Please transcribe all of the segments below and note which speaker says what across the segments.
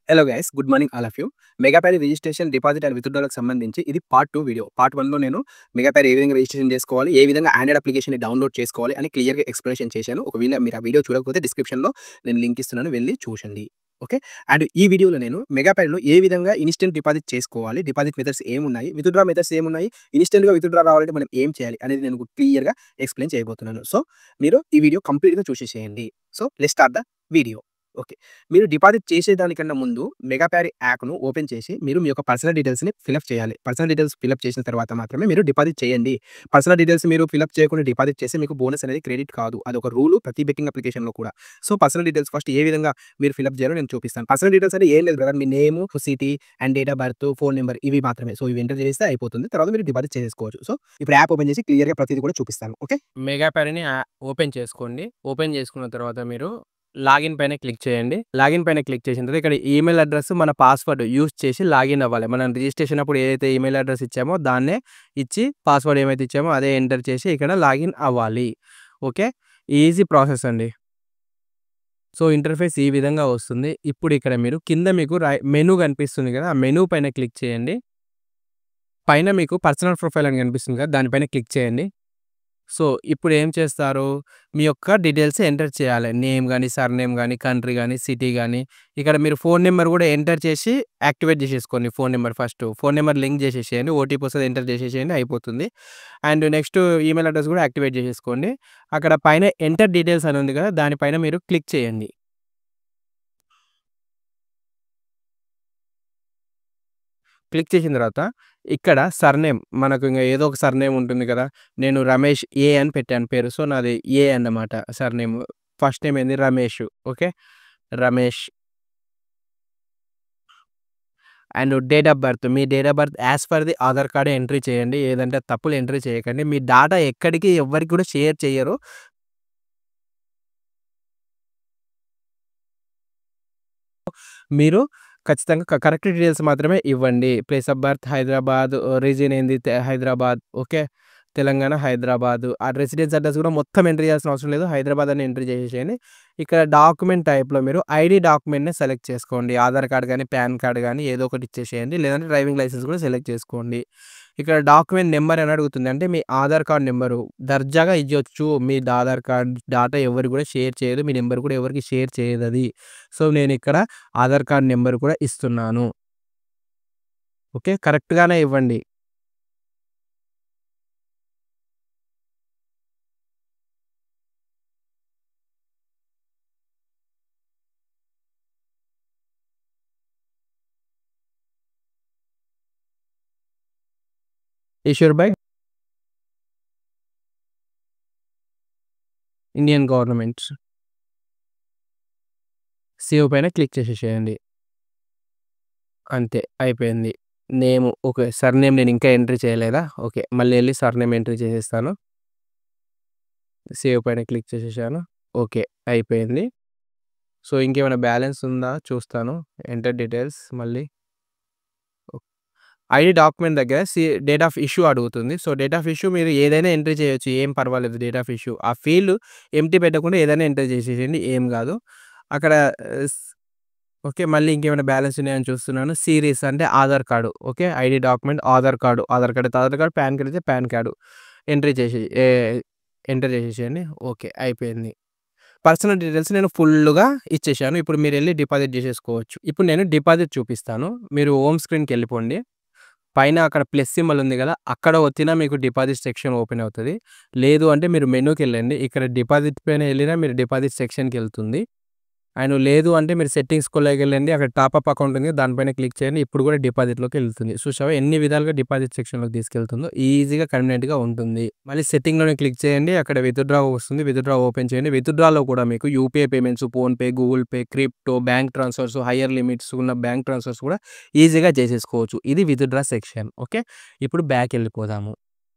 Speaker 1: Hello guys good morning all of you. Mega Pari registration, deposit and విత్‌డ్రా‌లకు సంబంధించి ఇది part 2 video. Part 1లో నేను mega ప్యారీ ఏ విధంగా registration చేసుకోవాలి, ఏ విధంగా ఆండ్రాయిడ్ అప్లికేషన్‌ని డౌన్‌లోడ్ చేసుకోవాలి అని క్లియర్‌గా ఎక్స్‌ప్లనేషన్ చేశాను. ఒకవేళ మీరు ఆ వీడియో చూడకపోతే డిస్క్రిప్షన్‌లో నేను లింక్ ఇస్తున్నాను, వెళ్లి చూశండి. ఓకే. అండ్ ఈ వీడియోలో నేను మెగా ప్యారీలో ఏ విధంగా ఇన్‌స్టంట్ డిపాజిట్ చేసుకోవాలి, డిపాజిట్ మెథడ్స్ ఏమున్నాయి, విత్‌డ్రా మెథడ్స్ ఏమున్నాయి, ఇన్‌స్టంట్‌గా విత్‌డ్రా రావాలంటే మనం ఏం చేయాలి అనేది నేను క్లియర్‌గా ఎక్స్‌ప్లెయిన్ చేయబోతున్నాను. సో, మీరు ఈ వీడియో కంప్లీట్‌గా చూసేసేయండి. So, let's start the video. Okay. మీరు డిపాజిట్ చేసేదానికన్నా ముందు మెగా ప్యారీ యాప్‌ను ఓపెన్ చేసి మీరు మీ యొక్క పర్సనల్ డీటెయిల్స్‌ని ఫిలప్ చేయాలి. పర్సనల్ డీటెయిల్స్ ఫిలప్ చేసిన తర్వాత మాత్రమే మీరు డిపాజిట్ చేయండి. పర్సనల్ డీటెయిల్స్ మీరు ఫిలప్ చేయకుండా డిపాజిట్ చేస్తే మీకు బోనస్ అనేది క్రెడిట్ కాదు. అదొక రూలు ప్రతి బెట్టింగ్ అప్లికేషన్‌లో కూడా. సో, పర్సనల్ డీటెయిల్స్ ఫస్ట్ ఏ విధంగా మీరు ఫిలప్ చేయాలో నేను చూపిస్తాను. పర్సనల్ డీటెయిల్స్ అంటే ఏం లేదు brother. Me name, city and date of birth, phone number ఇవి మాత్రమే. సో, ఇవి ఎంటర్ చేస్తే అయిపోతుంది. తర్వాత మీరు డిపాజిట్ చేసేసుకోవచ్చు. సో, ఇప్పుడు యాప్ ఓపెన్ చేసి క్లియర్‌గా ప్రతీది కూడా చూపిస్తాను. ఓకే.
Speaker 2: మెగా ప్యారీని ఓపెన్ చేసుకోండి. ఓపెన్ చేసుకున్న తర్వాత మీరు లాగిన్ పైన క్లిక్ చేయండి. లాగిన్ పైన క్లిక్ చేసిన తర్వాత ఇక్కడ ఈమెయిల్ అడ్రెస్, మన పాస్వర్డ్ యూజ్ చేసి లాగిన్ అవ్వాలి. మనం రిజిస్ట్రేషన్ అప్పుడు ఏదైతే ఈమెయిల్ అడ్రెస్ ఇచ్చామో దాన్నే ఇచ్చి, పాస్వర్డ్ ఏమైతే ఇచ్చామో అదే ఎంటర్ చేసి ఇక్కడ లాగిన్ అవ్వాలి. ఓకే. ఈజీ ప్రాసెస్ అండి. సో, ఇంటర్ఫేస్ ఈ విధంగా వస్తుంది. ఇప్పుడు ఇక్కడ మీరు కింద మీకు మెనూ కనిపిస్తుంది కదా! ఆ మెనూ పైన క్లిక్ చేయండి. పైన మీకు పర్సనల్ ప్రొఫైల్ అని కనిపిస్తుంది కదా! దానిపైన క్లిక్ చేయండి. సో, ఇప్పుడు ఏం చేస్తారు? మీ యొక్క డీటెయిల్స్ ఎంటర్ చేయాలి. నేమ్ గాని, సర్‌నేమ్ గాని, కంట్రీ గాని, సిటీ గాని, ఇక్కడ మీరు ఫోన్ నంబర్ కూడా ఎంటర్ చేసి యాక్టివేట్ చేసేసుకోండి. Phone number first. Phone number link చేసేసేయండి. ఓటీపీ వస్తది, ఎంటర్ చేసేసేయండి, అయిపోతుంది. అండ్ నెక్స్ట్ ఈమెయిల్ అడ్రెస్ కూడా యాక్టివేట్ చేసేసుకోండి. అక్కడ పైన ఎంటర్ డీటెయిల్స్ అని ఉంది కదా! దానిపైన మీరు క్లిక్ చేయండి. క్లిక్ చేసిన తర్వాత ఇక్కడ సర్‌నేమ్ మనకు ఇంగ ఏదో ఒక సర్‌నేమ్ ఉంటుంది కదా! నేను రమేష్ ఏ అని పెట్టాను పేరు. సో, నాది ఏ అన్నమాట సర్‌నేమ్. ఫస్ట్ నేమ్ ఏంది Ramesh. Okay. Ramesh. And date of birth. మీ date of birth as per the Aadhaar కార్డే ఎంట్రీ చేయండి. ఏదంటే తప్పులు ఎంట్రీ చేయకండి. మీ డాటా ఎక్కడికి ఎవ్వరికి కూడా షేర్ చెయ్యరు. మీరు ఖచ్చితంగా కరెక్ట్ డీటెయిల్స్ మాత్రమే ఇవ్వండి. Place of birth Hyderabad, region ఏంది హైదరాబాద్. ఓకే. తెలంగాణ, హైదరాబాద్. ఆ రెసిడెన్స్ అడ్రెస్ కూడా మొత్తం ఎంటర్ చేయాల్సిన అవసరం లేదు. హైదరాబాద్ అని ఎంటర్ చేసేసేయండి. ఇక్కడ డాక్యుమెంట్ టైప్‌లో మీరు ఐడీ డాక్యుమెంట్‌ని సెలెక్ట్ చేసుకోండి. ఆధార్ కార్డ్ గాని, పాన్ కార్డ్ గాని ఏదో ఒకటి ఇచ్చేసేయండి. లేదంటే డ్రైవింగ్ లైసెన్స్ కూడా సెలెక్ట్ చేసుకోండి. ఇక్కడ డాక్యుమెంట్ నంబర్ అని అడుగుతుంది. అంటే మీ ఆధార్ కార్డ్ నంబరు దర్జాగా ఇయ్యొచ్చు. మీ ఆధార్ కార్డ్ డాటా ఎవరికి కూడా షేర్ చేయదు. మీ నంబర్ కూడా ఎవరికీ షేర్ చేయదది. సో, నేనిక్కడ ఆధార్ కార్డ్ నంబర్ కూడా ఇస్తున్నాను. ఓకే. కరెక్ట్‌గానే ఇవ్వండి. Issued by Indian government. Save పైన క్లిక్ చేసేసేయండి. అంతే అయిపోయింది. నేము ఓకే. సర్‌నేమ్ నేను ఇంకా ఎంట్రీ చేయలేదా? ఓకే. మళ్ళీ ఎళ్లి సర్‌నేమ్ ఎంట్రీ చేసేస్తాను. సేవ్ పైన క్లిక్ చేసేసాను. ఓకే. అయిపోయింది. సో, ఇంకేమైనా బ్యాలెన్స్ ఉందా చూస్తాను. ఎంటర్ డీటెయిల్స్ మళ్ళీ. ఐడీ డాక్యుమెంట్ దగ్గర డేట్ ఆఫ్ ఇష్యూ అడుగుతుంది. సో, డేట్ ఆఫ్ ఇష్యూ మీరు ఏదైనా ఎంట్రీ చేయొచ్చు. ఏం పర్వాలేదు డేట్ ఆఫ్ ఇష్యూ. ఆ ఫీల్డ్ ఎంప్టీ పెట్టకుండా ఏదైనా ఎంటర్ చేసేసేయండి. ఏం గాదు. అక్కడ ఆహ్, స్ ఓకే. మళ్ళీ ఇంకేమైనా బ్యాలెన్స్ ఉన్నాయని చూస్తున్నాను. సీరీస్ అంటే Aadhaar card. Okay. ID document Aadhaar card. Aadhaar card అయితే ఆధార్ కార్డ్, పాన్ కార్డ్ అయితే పాన్ కార్డు. ఎంట్రీ చేసి ఎంటర్ చేసేసేయండి. ఓకే. అయిపోయింది. పర్సనల్ డీటెయిల్స్ నేను ఫుల్లుగా ఇచ్చేసాను. ఇప్పుడు మీరెళ్లి డిపాజిట్ చేసేసుకోవచ్చు. ఇప్పుడు నేను డిపాజిట్ చూపిస్తాను. మీరు హోమ్ స్క్రీన్‌కెళ్ళిపోండి. పైన అక్కడ ప్లస్ సింబల్ ఉంది గదా! అక్కడ ఒత్తినా మీకు డిపాజిట్ సెక్షన్ ఓపెన్ అవుతది. లేదు అంటే మీరు మెనూకెళ్ళండి. ఇక్కడ డిపాజిట్ పైన ఎళ్ళినా మీరు డిపాజిట్ సెక్షన్‌కెళ్తుంది. అండ్ లేదు అంటే మీరు సెట్టింగ్స్‌లోకెళ్ళండి. అక్కడ టాపప్ అకౌంట్ ఉంది. దానిపైన క్లిక్ చేయండి. ఇప్పుడు కూడా డిపాజిట్‌లోకెళ్తుంది. చూసావా ఎన్ని విధాలుగా డిపాజిట్ సెక్షన్‌లోకి తీసుకెళ్తుందో. ఈజీగా కన్వీనియంట్‌గా ఉంటుంది. మళ్ళీ సెట్టింగ్‌లోనే క్లిక్ చేయండి. అక్కడ విత్‌డ్రా వస్తుంది. విత్‌డ్రా ఓపెన్ చేయండి. విత్‌డ్రాలో కూడా మీకు UPI payments, PhonePe, Google pay, crypto, bank transfers, hire limits ఉన్న బ్యాంక్ ట్రాన్స్‌ఫర్స్ కూడా ఈజీగా చేసేసుకోవచ్చు. ఇది విత్‌డ్రా సెక్షన్. ఓకే. ఇప్పుడు బ్యాకెళ్ళిపోదాము.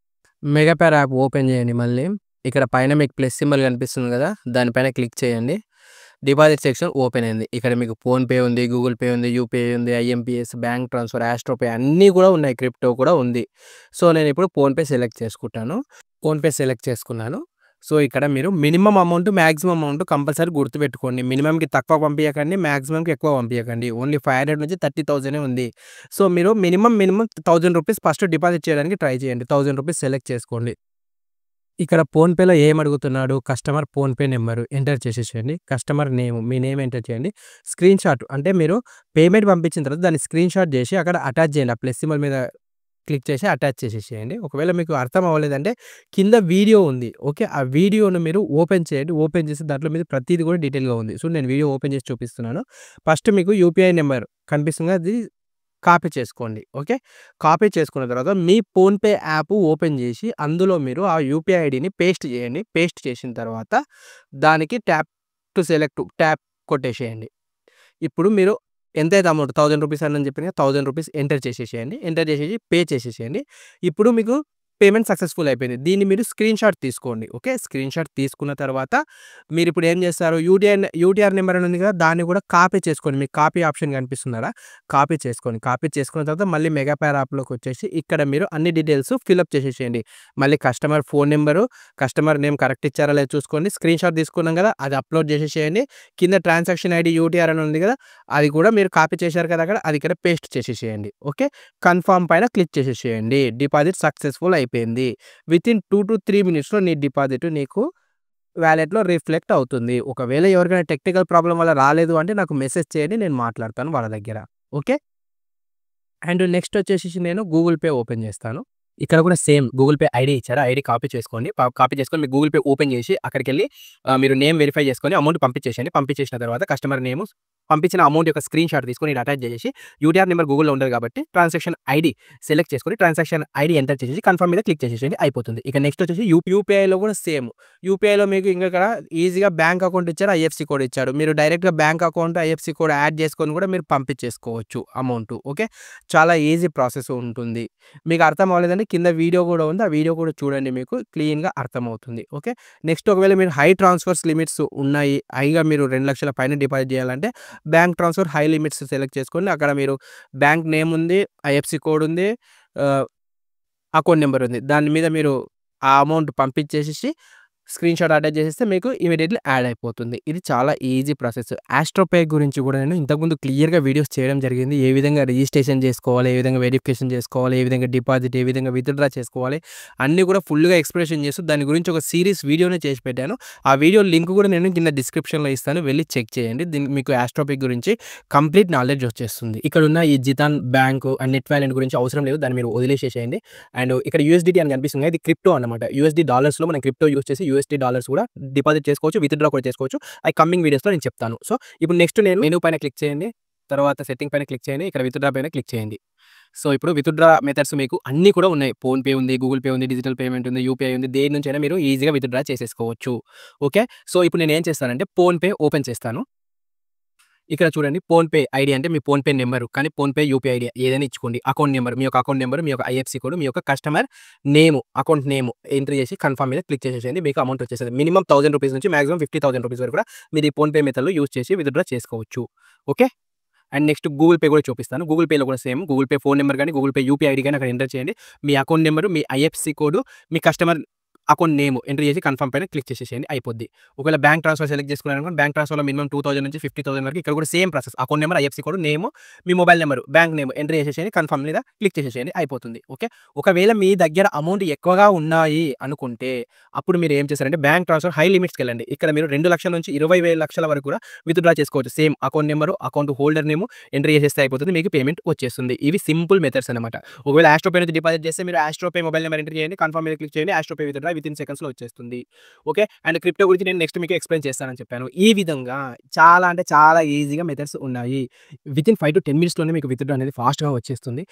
Speaker 2: మెగాప్యార్ యాప్ ఓపెన్ చేయండి మళ్ళీ. ఇక్కడ పైన మీకు ప్లస్ సింబల్ కనిపిస్తుంది గదా! దానిపైన క్లిక్ చేయండి. డిపాజిట్ సెక్షన్ ఓపెన్ అయింది. ఇక్కడ మీకు ఫోన్‌పే ఉంది, గూగుల్ పే ఉంది, యూపీఐ ఉంది, ఐఎంపీఎస్, బ్యాంక్ ట్రాన్స్‌ఫర్, ఆస్ట్రోపే అన్నీ కూడా ఉన్నాయి. క్రిప్టో కూడా ఉంది. సో, నేనిప్పుడు ఫోన్‌పే సెలెక్ట్ చేసుకుంటాను. ఫోన్‌పే సెలెక్ట్ చేసుకున్నాను. సో, ఇక్కడ మీరు minimum amount, maximum amount compulsory గుర్తుపెట్టుకోండి. మినిమమ్‌కి తక్కువ పంపియకండి. మాక్సిమమ్‌కి ఎక్కువ పంపియకండి. ఓన్లీ 500 నుంచి 30,000 ఉంది. సో, మీరు మినిమమ్ రూ. 1000 ఫస్ట్ డిపాజిట్ చేయడానికి ట్రై చేయండి. రూ. 1000 సెలెక్ట్ చేసుకోండి. ఇక్కడ ఫోన్‌పేలో ఏమడుగుతున్నాడు? కస్టమర్ ఫోన్‌పే నంబరు ఎంటర్ చేసేసేయండి. కస్టమర్ నేమ్, మీ నేమ్ ఎంటర్ చేయండి. స్క్రీన్‌షాట్ అంటే మీరు పేమెంట్ పంపించిన తర్వాత దాన్ని స్క్రీన్‌షాట్ చేసి అక్కడ అటాచ్ చేయండి. ఆ ప్లస్ సింబల్ మీద క్లిక్ చేసి అటాచ్ చేసేసేయండి. ఒకవేళ మీకు అర్థం అవ్వలేదంటే కింద వీడియో ఉంది. ఓకే. ఆ వీడియోను మీరు ఓపెన్ చేయండి. ఓపెన్ చేసి దాంట్లో మీద ప్రతీది కూడా డీటెయిల్‌గా ఉంది. సో, నేను వీడియో ఓపెన్ చేసి చూపిస్తున్నాను. ఫస్ట్ మీకు యూపీఐ నంబర్ కనిపిస్తుంది కదా! అది కాపీ చేసుకోండి. ఓకే. కాపీ చేసుకున్న తర్వాత మీ ఫోన్‌పే యాప్ ఓపెన్ చేసి అందులో మీరు ఆ యూపీఐ ఐడీని పేస్ట్ చేయండి. పేస్ట్ చేసిన తర్వాత దానికి ట్యాప్ టు సెలెక్ట్ ట్యాప్ కొట్టేసేయండి. ఇప్పుడు మీరు ఎంతైతే అమౌంట్ రూ. 1000 అని చెప్పాను కదా! రూ. 1000 ఎంటర్ చేసేసేయండి. ఎంటర్ చేసేసి పే చేసేసేయండి. ఇప్పుడు మీకు పేమెంట్ సక్సెస్‌ఫుల్ అయిపోయింది. దీన్ని మీరు స్క్రీన్‌షాట్ తీసుకోండి. ఓకే. స్క్రీన్‌షాట్ తీసుకున్న తర్వాత మీరిప్పుడు ఏం చేస్తారు యూటీఆర్ నంబర్ అని ఉంది కదా! దాన్ని కూడా కాపీ చేసుకోండి. మీకు కాపీ ఆప్షన్ కనిపిస్తుందా? కాపీ చేసుకోండి. కాపీ చేసుకున్న తర్వాత మళ్ళీ మెగాపేర్ యాప్‌లోకి వచ్చేసి ఇక్కడ మీరు అన్ని డీటెయిల్స్ ఫిల్‌అప్ చేసేసేయండి. మళ్ళీ customer phone number, customer name correct ఇచ్చారా లేదో చూసుకోండి. స్క్రీన్‌షాట్ తీసుకున్నాం కదా! అది అప్‌లోడ్ చేసేసేయండి. కింద ట్రాన్సాక్షన్ ఐడీ యూటీఆర్ అని ఉంది కదా! అది కూడా మీరు కాపీ చేశారు కదా! అక్కడ అది ఇక్కడ పేస్ట్ చేసేసేయండి. ఓకే. కన్ఫర్మ్ పైన క్లిక్ చేసేసేయండి. డిపాజిట్ సక్సెస్‌ఫుల్ అయిపోయింది. వితిన్ 2-3 మినిట్స్‌లో నీ డిపాజిట్ నీకు వాలెట్‌లో రిఫ్లెక్ట్ అవుతుంది. ఒకవేళ ఎవరికైనా టెక్నికల్ ప్రాబ్లమ్ వల్ల రాలేదు అంటే నాకు మెసేజ్ చేయండి. నేను మాట్లాడతాను వాళ్ళ దగ్గర. ఓకే. అండ్ నెక్స్ట్ వచ్చేసేసి నేను గూగుల్ పే ఓపెన్ చేస్తాను.
Speaker 1: ఇక్కడ కూడా సేమ్ గూగుల్ పే ఐడీ ఇచ్చారు. ఆ ఐడీ కాపీ చేసుకోండి. కాపీ చేసుకొని మీ గూగుల్ పే ఓపెన్ చేసి అక్కడికెళ్ళి మీరు నేమ్ వెరిఫై చేసుకొని అమౌంట్ పంపించేసేయండి. పంపించేసిన తర్వాత కస్టమర్ నేము, పంపించిన అమౌంట్ యొక్క స్క్రీన్‌షాట్ తీసుకొని ఈడ అటాచ్ చేసేసి యూటీఆర్ నంబర్ గూగుల్‌లో ఉంటది కాబట్టి ట్రాన్సాక్షన్ ఐడీ సెలెక్ట్ చేసుకొని ట్రాన్సాక్షన్ ఐడీ ఎంటర్ చేసేసి కన్ఫర్మ్ మీద క్లిక్ చేసేసేయండి అయిపోతుంది. ఇక నెక్స్ట్ వచ్చేసి
Speaker 2: యూపీఐలో కూడా సేమ్. యూపీఐలో మీకు ఇంకా ఇక్కడ ఈజీగా బ్యాంక్ అకౌంట్ ఇచ్చారు. ఐఎఫ్‌సి కోడ్ ఇచ్చాడు. మీరు డైరెక్ట్‌గా bank account, IFC code add చేసుకొని కూడా మీరు పంపించేసుకోవచ్చు అమౌంట్. ఓకే. చాలా ఈజీ ప్రాసెస్ ఉంటుంది. మీకు అర్థం అవ్వలేదంటే కింద వీడియో కూడా ఉంది. ఆ వీడియో కూడా చూడండి మీకు క్లీన్‌గా అర్థమవుతుంది. ఓకే. నెక్స్ట్ ఒకవేళ మీరు హై ట్రాన్స్‌ఫర్స్ లిమిట్స్ ఉన్నాయి. హైగా మీరు 2,00,000 పైన డిపాజిట్ చేయాలంటే bank transfer high limits select చేసుకోండి. అక్కడ మీరు బ్యాంక్ నేమ్ ఉంది, ఐఎఫ్‌సి కోడ్ ఉంది, ఆహ్, అకౌంట్ నంబర్ ఉంది. దాని మీద మీరు ఆ అమౌంట్ పంపించేసేసి స్క్రీన్‌షాట్ అటాచ్ చేసేస్తే మీకు ఇమ్మీడియేట్‌లీ యాడ్ అయిపోతుంది. ఇది చాలా ఈజీ ప్రాసెస్. ఆస్ట్రోపే గురించి కూడా నేను ఇంతకుముందు క్లియర్‌గా వీడియోస్ చేయడం జరిగింది. ఏ విధంగా రిజిస్ట్రేషన్ చేసుకోవాలి, ఏ విధంగా వెరిఫికేషన్ చేసుకోవాలి, ఏ విధంగా డిపాజిట్, ఏ విధంగా విత్‌డ్రా చేసుకోవాలి అన్నీ కూడా ఫుల్‌గా ఎక్స్‌ప్లనేషన్ చేస్తూ దాని గురించి ఒక సీరీస్ వీడియోనే చేసి పెట్టాను. ఆ వీడియో లింక్ కూడా నేను కింద డిస్క్రిప్షన్‌లో ఇస్తాను. వెళ్లి చెక్ చేయండి. దీనికి మీకు ఆస్ట్రోపే గురించి కంప్లీట్ నాలెడ్జ్ వచ్చేస్తుంది.
Speaker 1: ఇక్కడున్న ఈ జితాన్ బ్యాంకు అండ్ నెట్ వాలెట్ గురించి అవసరం లేదు. దాన్ని మీరు వదిలేసేసేయండి. అండ్ ఇక్కడ యూఎస్‌డిటీ అని కనిపిస్తుంది. ఇది క్రిప్టో అన్నమాట. యూఎస్‌డి డాలర్స్‌లో మనం క్రిప్టో యూజ్ చేసి యూఎస్‌డి డాలర్స్ కూడా డిపాజిట్ చేసుకోవచ్చు. విత్‌డ్రా కూడా చేసుకోవచ్చు. అయి కమింగ్ వీడియోస్‌లో నేను చెప్తాను. సో, ఇప్పుడు నెక్స్ట్ నేను మెనూ పైన క్లిక్ చేయండి. తర్వాత సెట్టింగ్ పైన క్లిక్ చేయండి. ఇక్కడ విత్‌డ్రా పైన క్లిక్ చేయండి. సో, ఇప్పుడు విత్‌డ్రా మెథడ్స్ మీకు అన్నీ కూడా ఉన్నాయి. ఫోన్‌పే ఉంది, గూగుల్ పే ఉంది, డిజిటల్ పేమెంట్ ఉంది, యూపీఐ ఉంది. దేని నుంచైనా మీరు ఈజీగా విత్‌డ్రా చేసేసుకోవచ్చు. ఓకే. సో, ఇప్పుడు నేను ఏం చేస్తానంటే ఫోన్‌పే ఓపెన్ చేస్తాను. ఇక్కడ చూడండి ఫోన్‌పే ఐడీ అంటే మీ ఫోన్‌పే నంబరు. కానీ ఫోన్‌పే యూపీఐ ఐడీ ఏదైనా ఇచ్చుకోండి. అకౌంట్ నంబర్, మీ యొక్క అకౌంట్ నంబర్, మీ యొక్క ఐఎఫ్‌సి కోడ్, మీ యొక్క కస్టమర్ నేము, అకౌంట్ నేము ఎంట్రీ చేసి కన్ఫర్మ్ మీద క్లిక్ చేసేసేయండి. మీకు అమౌంట్ వచ్చేస్తది. మినిమమ్ రూ. 1000 నుంచి మాక్సిమం రూ. 50,000 వరకు కూడా మీరు ఈ ఫోన్‌పే మెథడ్‌లో యూజ్ చేసి విత్‌డ్రా చేసుకోవచ్చు. Okay. And next Google Pay కూడా చూపిస్తాను. గూగుల్ పేలో కూడా same. Google Pay phone number గాని, గూగుల్ పే యూపీఐ ఐడీ గాని అక్కడ ఎంటర్ చేయండి. మీ అకౌంట్ నంబరు, మీ ఐఎఫ్‌సి కోడ్, మీ కస్టమర్ అకౌంట్ నేమ్ ఎంటర్ చేసి కన్ఫర్మ్ పైన క్లిక్ చేసేసేయండి అయిపోద్ది. ఒకవేళ బ్యాంక్ ట్రాన్స్‌ఫర్ సెలెక్ట్ చేసుకున్నారనుకోండి బ్యాంక్ ట్రాన్స్‌ఫర్‌లో మినిమమ్ 2,000 నుంచి 50,000 వరకు ఇక్కడ కూడా same process. Account number, IFSC code, name, మీ mobile number, bank name enter చేసేసేయండి. కన్ఫర్మ్ మీద క్లిక్ చేసేసేయండి అయిపోతుంది. ఓకే. ఒకవేళ మీ దగ్గర అమౌంట్ ఎక్కువగా ఉన్నాయి అనుకుంటే అప్పుడు మీరు ఏం చేస్తారంటే బ్యాంక్ ట్రాన్స్‌ఫర్ హై లిమిట్స్‌కెళ్ళండి. ఇక్కడ మీరు 2,00,000 నుంచి 20,000 వరకు కూడా విత్‌డ్రా చేసుకోవచ్చు. Same account number, account holder name enter చేసేస్తే అయిపోతుంది. మీకు పేమెంట్ వచ్చేస్తుంది. ఇవి సింపుల్ మెథడ్స్ అన్నమాట. ఒకవేళ ఆస్ట్రోపే నుంచి డిపాజిట్ చేస్తే మీరు ఆస్ట్రోపే మొబైల్ నంబర్ ఎంటర్ చేయండి. కన్ఫర్మ్ మీద క్లిక్ చేయండి. ఆస్ట్రోపే విత్‌డ్రా వితిన్ సెకండ్స్‌లో వచ్చేస్తుంది. ఓకే. అండ్ క్రిప్టో గురించి నేను నెక్స్ట్ మీకు ఎక్స్‌ప్లెయిన్ చేస్తానని చెప్పాను. ఈ విధంగా చాలా అంటే చాలా ఈజీగా మెథడ్స్ ఉన్నాయి. వితిన్ 5-10 మినిట్స్‌లోనే మీకు విత్‌డ్రా అనేది ఫాస్ట్‌గా వచ్చేస్తుంది.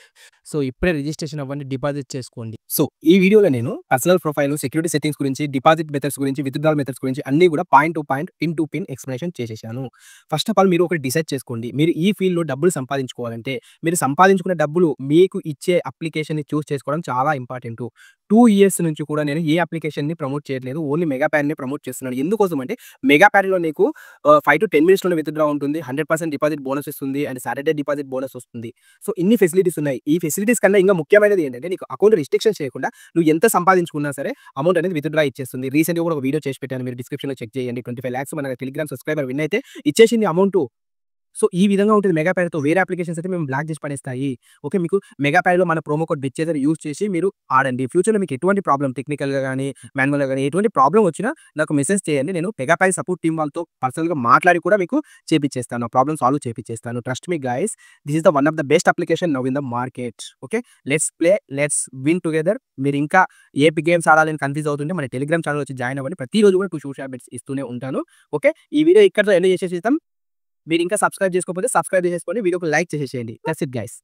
Speaker 2: సో, ఇప్పుడే రిజిస్ట్రేషన్ అవ్వండి. డిపాజిట్ చేసుకోండి.
Speaker 1: సో, ఈ వీడియోలో నేను పర్సనల్ ప్రొఫైల్, సెక్యూరిటీ సెట్టింగ్స్ గురించి, డిపాజిట్ మెథడ్స్ గురించి, విత్‌డ్రాల్ మెథడ్స్ గురించి అన్నీ కూడా point to point, pin to pin explanation చేసేసాను. ఫస్ట్ ఆఫ్ ఆల్ మీరు ఒకటి డిసైడ్ చేసుకోండి. మీరు ఈ ఫీల్డ్‌లో డబ్బులు సంపాదించుకోవాలంటే, మీరు సంపాదించుకున్న డబ్బులు మీకు ఇచ్చే అప్లికేషన్‌ని చూజ్ చేసుకోవడం చాలా ఇంపార్టెంటు. 2 ఇయర్స్ నుంచి కూడా నేను ఏ అప్లికేషన్‌ని ప్రమోట్ చేయట్లేదు. ఓన్లీ మెగా ప్యాడ్‌నే ప్రమోట్ చేస్తున్నాను. ఎందుకోసం అంటే మెగా ప్యాడ్‌లో నీకు 5-10 మినిట్స్‌లోనే విత్‌డ్రా ఉంటుంది. 100% డిపాజిట్ బోనస్ ఇస్తుంది. అండ్ సాటర్‌డే డిపాజిట్ బోనస్ వస్తుంది. సో, ఇన్ని ఫెసిలిటీస్ ఉన్నాయి. ఈ ఫెసిలిటీస్ కన్నా ఇంకా ముఖ్యమైనది ఏంటంటే నీకు అకౌంట్ రిస్ట్రిక్షన్ చేయకుండా నువ్వు ఎంత సంపాదించుకున్నా సరే అమౌంట్ అనేది విత్‌డ్రా ఇచ్చేస్తుంది. రీసెంట్‌గా కూడా ఒక వీడియో చేసి పెట్టాను. మీరు డిస్క్రిప్షన్‌లో చెక్ చేయండి. 25 లాక్స్ మన టెలిగ్రామ్ సబ్స్క్రైబర్ విన్ అయితే ఇచ్చేసింది అమౌంటు. సో, ఈ విధంగా ఉంటుంది మెగా ప్యాడ్‌తో. వేరే అప్లికేషన్స్ అయితే మేము బ్లాక్ చేసి పడేస్తాయి. ఓకే. మీకు మెగా ప్యాడ్‌లో మన ప్రోమో కోడ్ బిచ్చేజర్ యూజ్ చేసి మీరు ఆడండి. ఫ్యూచర్‌లో మీకు ఎటువంటి ప్రాబ్లమ్ టెక్నికల్‌గా గాని, మాన్యువల్‌గా గాని ఎటువంటి ప్రాబ్లమ్ వచ్చినా నాకు మెసేజ్ చేయండి. నేను మెగా ప్యాడ్ సపోర్ట్ టీమ్ వాళ్ళతో పర్సనల్‌గా మాట్లాడి కూడా మీకు చేపిచ్చేస్తాను. ఆ ప్రాబ్లమ్ సాల్వ్ చేపిచ్చేస్తాను. Trust me guys. This is the one of the best application now in the market. Okay. Let's play, let's win together. మీరు ఇంకా ఏ గేమ్స్ ఆడాలని కన్‌ఫ్యూజ్ అవుతుంటే మన టెలిగ్రామ్ ఛానెల్ వచ్చి జాయిన్ అవ్వండి. ప్రతిరోజు కూడా 2 షూర్ షాట్ బెట్స్ ఇస్తూనే ఉంటాను. ఓకే. ఈ వీడియో ఇక్కడితో ఎండ్ చేసేసేద్దాం. మీరు ఇంకా సబ్స్క్రైబ్ చేసుకోకపోతే సబ్స్క్రైబ్ చేసేసుకోండి. వీడియోకి లైక్ చేసేసేయండి. That's it guys.